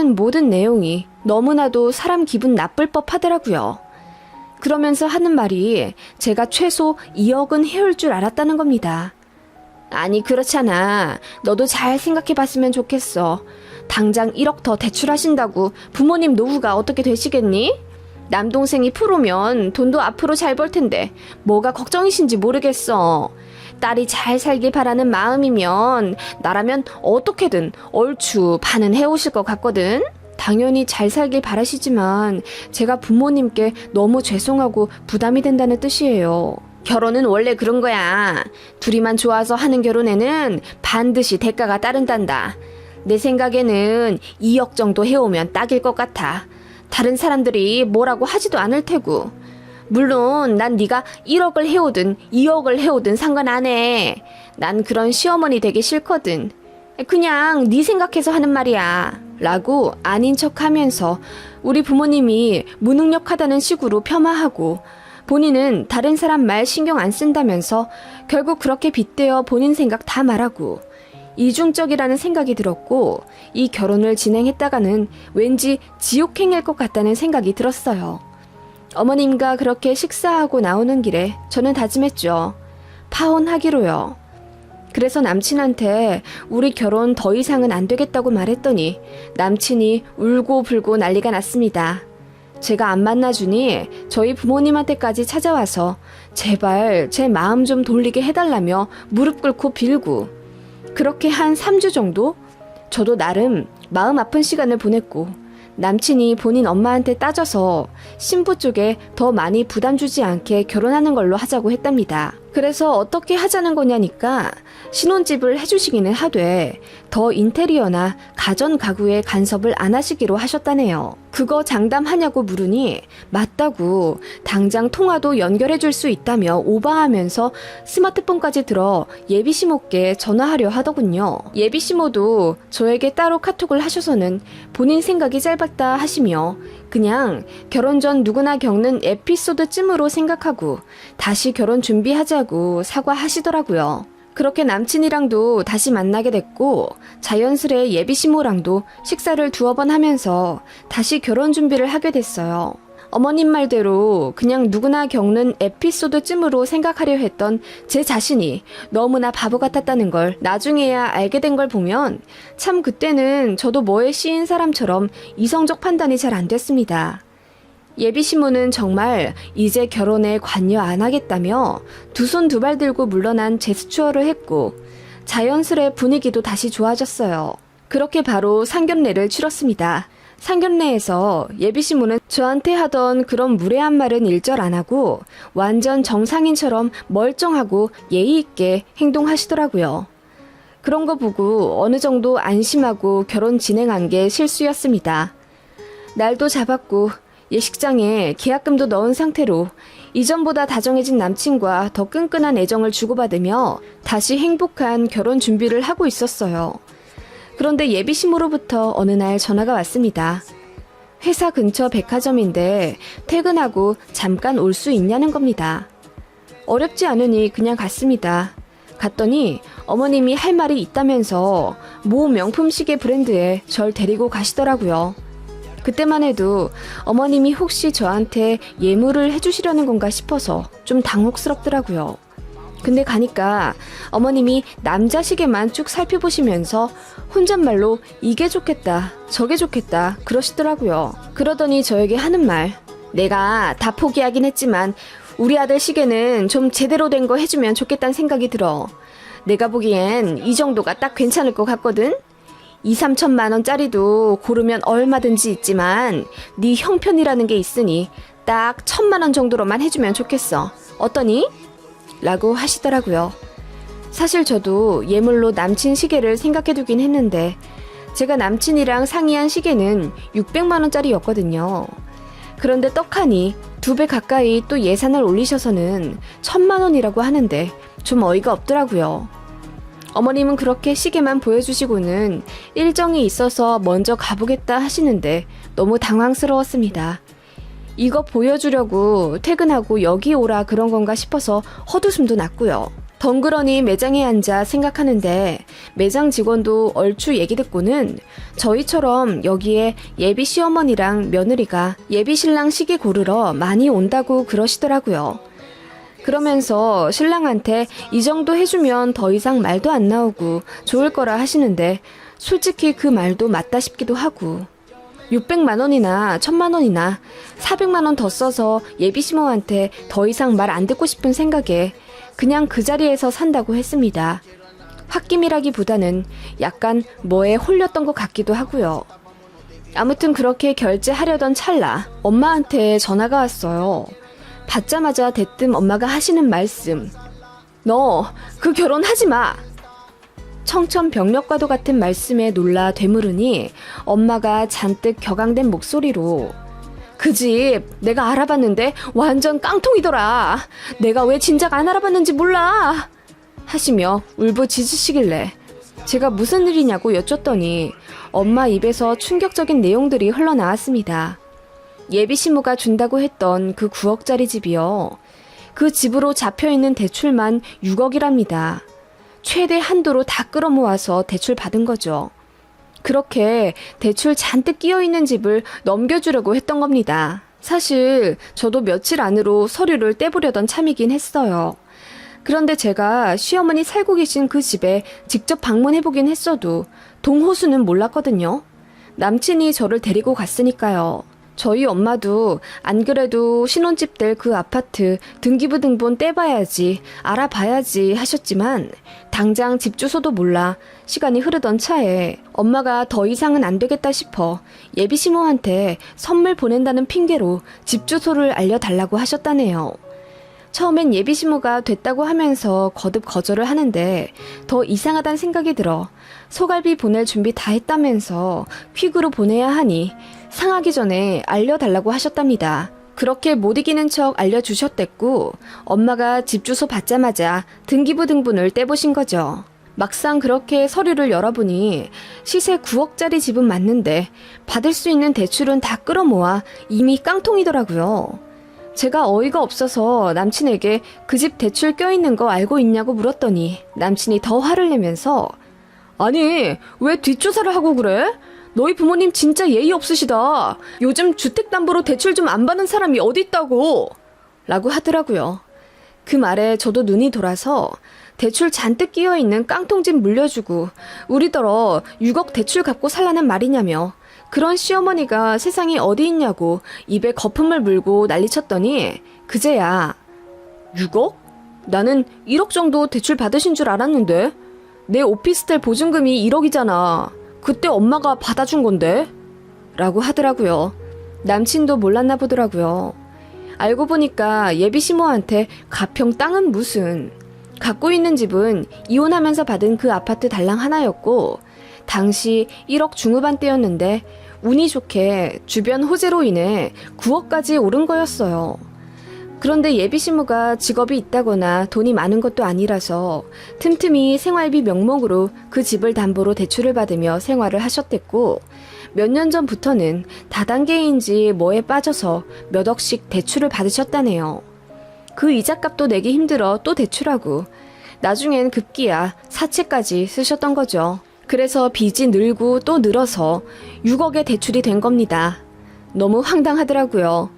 하는 모든 내용이 너무나도 사람 기분 나쁠 법하더라고요. 그러면서 하는 말이 제가 최소 2억은 해올 줄 알았다는 겁니다. 아니 그렇잖아. 너도 잘 생각해봤으면 좋겠어. 당장 1억 더 대출하신다고 부모님 노후가 어떻게 되시겠니? 남동생이 프로면 돈도 앞으로 잘 벌 텐데 뭐가 걱정이신지 모르겠어. 딸이 잘 살길 바라는 마음이면 나라면 어떻게든 얼추 반은 해오실 것 같거든. 당연히 잘 살길 바라시지만 제가 부모님께 너무 죄송하고 부담이 된다는 뜻이에요. 결혼은 원래 그런 거야. 둘이만 좋아서 하는 결혼에는 반드시 대가가 따른단다. 내 생각에는 2억 정도 해오면 딱일 것 같아. 다른 사람들이 뭐라고 하지도 않을 테고. 물론 난 네가 1억을 해오든 2억을 해오든 상관 안 해. 난 그런 시어머니 되기 싫거든. 그냥 네 생각해서 하는 말이야. 라고 아닌 척하면서 우리 부모님이 무능력하다는 식으로 폄하하고 본인은 다른 사람 말 신경 안 쓴다면서 결국 그렇게 빗대어 본인 생각 다 말하고 이중적이라는 생각이 들었고 이 결혼을 진행했다가는 왠지 지옥행일 것 같다는 생각이 들었어요. 어머님과 그렇게 식사하고 나오는 길에 저는 다짐했죠. 파혼하기로요. 그래서 남친한테 우리 결혼 더 이상은 안 되겠다고 말했더니 남친이 울고 불고 난리가 났습니다. 제가 안 만나주니 저희 부모님한테까지 찾아와서 제발 제 마음 좀 돌리게 해달라며 무릎 꿇고 빌고 그렇게 한 3주 정도 저도 나름 마음 아픈 시간을 보냈고 남친이 본인 엄마한테 따져서 신부 쪽에 더 많이 부담 주지 않게 결혼하는 걸로 하자고 했답니다. 그래서 어떻게 하자는 거냐니까 신혼집을 해주시기는 하되 더 인테리어나 가전 가구에 간섭을 안 하시기로 하셨다네요. 그거 장담하냐고 물으니 맞다고 당장 통화도 연결해 줄 수 있다며 오바하면서 스마트폰까지 들어 예비시모께 전화하려 하더군요. 예비시모도 저에게 따로 카톡을 하셔서는 본인 생각이 짧았다 하시며 그냥 결혼 전 누구나 겪는 에피소드쯤으로 생각하고 다시 결혼 준비하자고 사과하시더라고요. 그렇게 남친이랑도 다시 만나게 됐고 자연스레 예비시모랑도 식사를 2번 하면서 다시 결혼 준비를 하게 됐어요. 어머님 말대로 그냥 누구나 겪는 에피소드쯤으로 생각하려 했던 제 자신이 너무나 바보 같았다는 걸 나중에야 알게 된 걸 보면 참 그때는 저도 뭐에 씌인 사람처럼 이성적 판단이 잘 안 됐습니다. 예비시모는 정말 이제 결혼에 관여 안 하겠다며 두 손 두 발 들고 물러난 제스처를 했고 자연스레 분위기도 다시 좋아졌어요. 그렇게 바로 상견례를 치렀습니다. 상견례에서 예비시모는 저한테 하던 그런 무례한 말은 일절 안 하고 완전 정상인처럼 멀쩡하고 예의 있게 행동하시더라고요. 그런 거 보고 어느 정도 안심하고 결혼 진행한 게 실수였습니다. 날도 잡았고 예식장에 계약금도 넣은 상태로 이전보다 다정해진 남친과 더 끈끈한 애정을 주고받으며 다시 행복한 결혼 준비를 하고 있었어요. 그런데 예비시모로부터 어느 날 전화가 왔습니다. 회사 근처 백화점인데 퇴근하고 잠깐 올 수 있냐는 겁니다. 어렵지 않으니 그냥 갔습니다. 갔더니 어머님이 할 말이 있다면서 모 명품 시계 브랜드에 절 데리고 가시더라고요. 그때만 해도 어머님이 혹시 저한테 예물을 해주시려는 건가 싶어서 좀 당혹스럽더라고요. 근데 가니까 어머님이 남자 시계만 쭉 살펴보시면서 혼잣말로 이게 좋겠다 저게 좋겠다 그러시더라고요. 그러더니 저에게 하는 말, 내가 다 포기하긴 했지만 우리 아들 시계는 좀 제대로 된 거 해주면 좋겠다는 생각이 들어. 내가 보기엔 이 정도가 딱 괜찮을 것 같거든. 2, 3천만 원짜리도 고르면 얼마든지 있지만 네 형편이라는 게 있으니 딱 1,000만 원 정도로만 해주면 좋겠어. 어떠니? 라고 하시더라고요. 사실 저도 예물로 남친 시계를 생각해두긴 했는데 제가 남친이랑 상의한 시계는 600만 원짜리였거든요. 그런데 떡하니 2배 가까이 또 예산을 올리셔서는 1,000만 원이라고 하는데 좀 어이가 없더라고요. 어머님은 그렇게 시계만 보여주시고는 일정이 있어서 먼저 가보겠다 하시는데 너무 당황스러웠습니다. 이거 보여주려고 퇴근하고 여기 오라 그런 건가 싶어서 헛웃음도 났고요. 덩그러니 매장에 앉아 생각하는데 매장 직원도 얼추 얘기 듣고는 저희처럼 여기에 예비 시어머니랑 며느리가 예비 신랑 시기 고르러 많이 온다고 그러시더라고요. 그러면서 신랑한테 이 정도 해주면 더 이상 말도 안 나오고 좋을 거라 하시는데 솔직히 그 말도 맞다 싶기도 하고 600만 원이나 1000만 원이나 400만 원 더 써서 예비시모한테 더 이상 말 안 듣고 싶은 생각에 그냥 그 자리에서 산다고 했습니다. 홧김이라기보다는 약간 뭐에 홀렸던 것 같기도 하고요. 아무튼 그렇게 결제하려던 찰나 엄마한테 전화가 왔어요. 받자마자 대뜸 엄마가 하시는 말씀. 너 그 결혼하지 마. 청천벽력과도 같은 말씀에 놀라 되물으니 엄마가 잔뜩 격앙된 목소리로 그 집 내가 알아봤는데 완전 깡통이더라. 내가 왜 진작 안 알아봤는지 몰라. 하시며 울부짖으시길래 제가 무슨 일이냐고 여쭸더니 엄마 입에서 충격적인 내용들이 흘러나왔습니다. 예비시모가 준다고 했던 그 9억짜리 집이요. 그 집으로 잡혀있는 대출만 6억이랍니다. 최대 한도로 다 끌어모아서 대출 받은 거죠. 그렇게 대출 잔뜩 끼어있는 집을 넘겨주려고 했던 겁니다. 사실 저도 며칠 안으로 서류를 떼보려던 참이긴 했어요. 그런데 제가 시어머니 살고 계신 그 집에 직접 방문해보긴 했어도 동호수는 몰랐거든요. 남친이 저를 데리고 갔으니까요. 저희 엄마도 안 그래도 신혼집 될 그 아파트 등기부 등본 떼봐야지 알아봐야지 하셨지만 당장 집 주소도 몰라 시간이 흐르던 차에 엄마가 더 이상은 안 되겠다 싶어 예비시모한테 선물 보낸다는 핑계로 집 주소를 알려달라고 하셨다네요. 처음엔 예비시모가 됐다고 하면서 거듭 거절을 하는데 더 이상하단 생각이 들어 소갈비 보낼 준비 다 했다면서 퀵으로 보내야 하니 상하기 전에 알려달라고 하셨답니다. 그렇게 못 이기는 척 알려주셨댔고 엄마가 집 주소 받자마자 등기부 등본을 떼보신 거죠. 막상 그렇게 서류를 열어보니 시세 9억짜리 집은 맞는데 받을 수 있는 대출은 다 끌어모아 이미 깡통이더라고요. 제가 어이가 없어서 남친에게 그 집 대출 껴있는 거 알고 있냐고 물었더니 남친이 더 화를 내면서 아니 왜 뒷조사를 하고 그래? 너희 부모님 진짜 예의 없으시다. 요즘 주택담보로 대출 좀 안 받는 사람이 어디 있다고 라고 하더라고요. 그 말에 저도 눈이 돌아서 대출 잔뜩 끼어있는 깡통집 물려주고 우리더러 6억 대출 갚고 살라는 말이냐며 그런 시어머니가 세상에 어디 있냐고 입에 거품을 물고 난리쳤더니 그제야 6억? 나는 1억 정도 대출 받으신 줄 알았는데 내 오피스텔 보증금이 1억이잖아. 그때 엄마가 받아준 건데? 라고 하더라고요. 남친도 몰랐나 보더라고요. 알고 보니까 예비시모한테 가평 땅은 무슨 갖고 있는 집은 이혼하면서 받은 그 아파트 달랑 하나였고 당시 1억 중후반대였는데 운이 좋게 주변 호재로 인해 9억까지 오른 거였어요. 그런데 예비시모가 직업이 있다거나 돈이 많은 것도 아니라서 틈틈이 생활비 명목으로 그 집을 담보로 대출을 받으며 생활을 하셨댔고 몇 년 전부터는 다단계인지 뭐에 빠져서 몇 억씩 대출을 받으셨다네요. 그 이자값도 내기 힘들어 또 대출하고 나중엔 급기야 사채까지 쓰셨던 거죠. 그래서 빚이 늘고 또 늘어서 6억의 대출이 된 겁니다. 너무 황당하더라고요.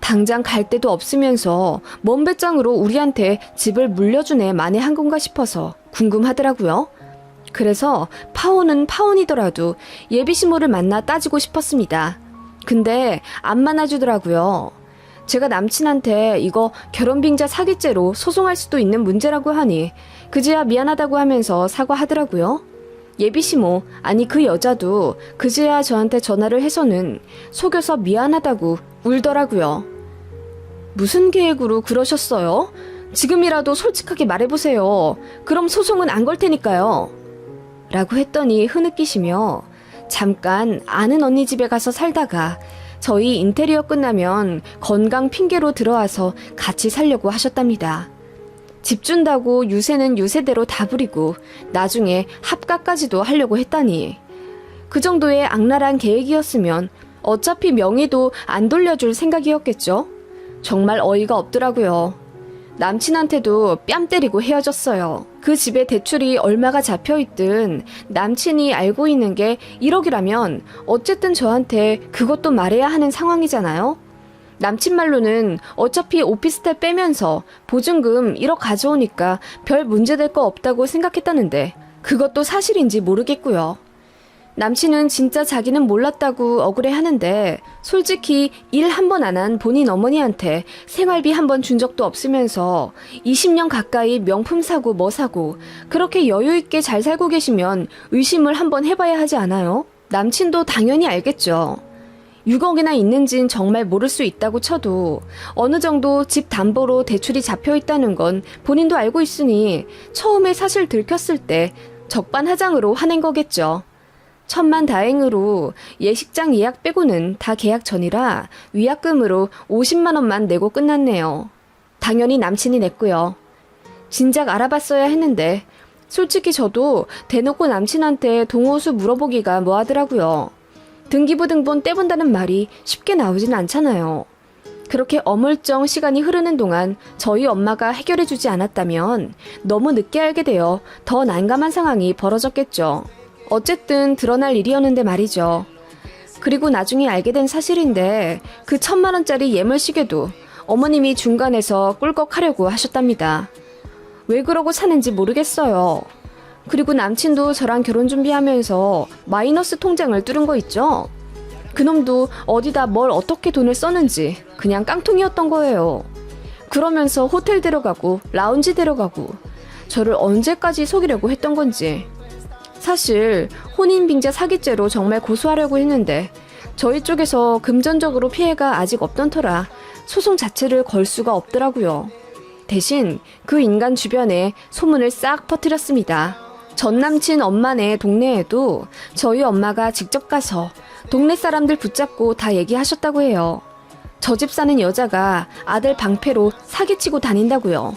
당장 갈 데도 없으면서 먼 배짱으로 우리한테 집을 물려주네 만에 한 건가 싶어서 궁금하더라고요. 그래서 파혼은 파혼이더라도 예비시모를 만나 따지고 싶었습니다. 근데 안 만나주더라고요. 제가 남친한테 이거 결혼빙자 사기죄로 소송할 수도 있는 문제라고 하니 그제야 미안하다고 하면서 사과하더라고요. 예비시모, 아니 그 여자도 그제야 저한테 전화를 해서는 속여서 미안하다고 울더라고요. 무슨 계획으로 그러셨어요? 지금이라도 솔직하게 말해보세요. 그럼 소송은 안 걸 테니까요. 라고 했더니 흐느끼시며 잠깐 아는 언니 집에 가서 살다가 저희 인테리어 끝나면 건강 핑계로 들어와서 같이 살려고 하셨답니다. 집 준다고 유세는 유세대로 다 부리고 나중에 합가까지도 하려고 했다니. 그 정도의 악랄한 계획이었으면 어차피 명의도 안 돌려줄 생각이었겠죠? 정말 어이가 없더라고요. 남친한테도 뺨 때리고 헤어졌어요. 그 집에 대출이 얼마가 잡혀있든 남친이 알고 있는 게 1억이라면 어쨌든 저한테 그것도 말해야 하는 상황이잖아요. 남친 말로는 어차피 오피스텔 빼면서 보증금 1억 가져오니까 별 문제될 거 없다고 생각했다는데 그것도 사실인지 모르겠고요. 남친은 진짜 자기는 몰랐다고 억울해하는데 솔직히 일 한 번 안 한 본인 어머니한테 생활비 한 번 준 적도 없으면서 20년 가까이 명품 사고 뭐 사고 그렇게 여유 있게 잘 살고 계시면 의심을 한번 해봐야 하지 않아요? 남친도 당연히 알겠죠. 6억이나 있는진 정말 모를 수 있다고 쳐도 어느 정도 집 담보로 대출이 잡혀 있다는 건 본인도 알고 있으니 처음에 사실 들켰을 때 적반하장으로 화낸 거겠죠. 천만다행으로 예식장 예약 빼고는 다 계약 전이라 위약금으로 50만 원만 내고 끝났네요. 당연히 남친이 냈고요. 진작 알아봤어야 했는데 솔직히 저도 대놓고 남친한테 동호수 물어보기가 뭐하더라고요. 등기부등본 떼본다는 말이 쉽게 나오진 않잖아요. 그렇게 어물쩡 시간이 흐르는 동안 저희 엄마가 해결해주지 않았다면 너무 늦게 알게 되어 더 난감한 상황이 벌어졌겠죠. 어쨌든 드러날 일이었는데 말이죠. 그리고 나중에 알게 된 사실인데 그 1,000만 원짜리 예물시계도 어머님이 중간에서 꿀꺽하려고 하셨답니다. 왜 그러고 사는지 모르겠어요. 그리고 남친도 저랑 결혼 준비하면서 마이너스 통장을 뚫은 거 있죠? 그놈도 어디다 뭘 어떻게 돈을 썼는지 그냥 깡통이었던 거예요. 그러면서 호텔 데려가고 라운지 데려가고 저를 언제까지 속이려고 했던 건지. 사실 혼인빙자 사기죄로 정말 고소하려고 했는데 저희 쪽에서 금전적으로 피해가 아직 없던 터라 소송 자체를 걸 수가 없더라고요. 대신 그 인간 주변에 소문을 싹 퍼뜨렸습니다. 전 남친 엄마네 동네에도 저희 엄마가 직접 가서 동네 사람들 붙잡고 다 얘기하셨다고 해요. 저 집 사는 여자가 아들 방패로 사기치고 다닌다고요.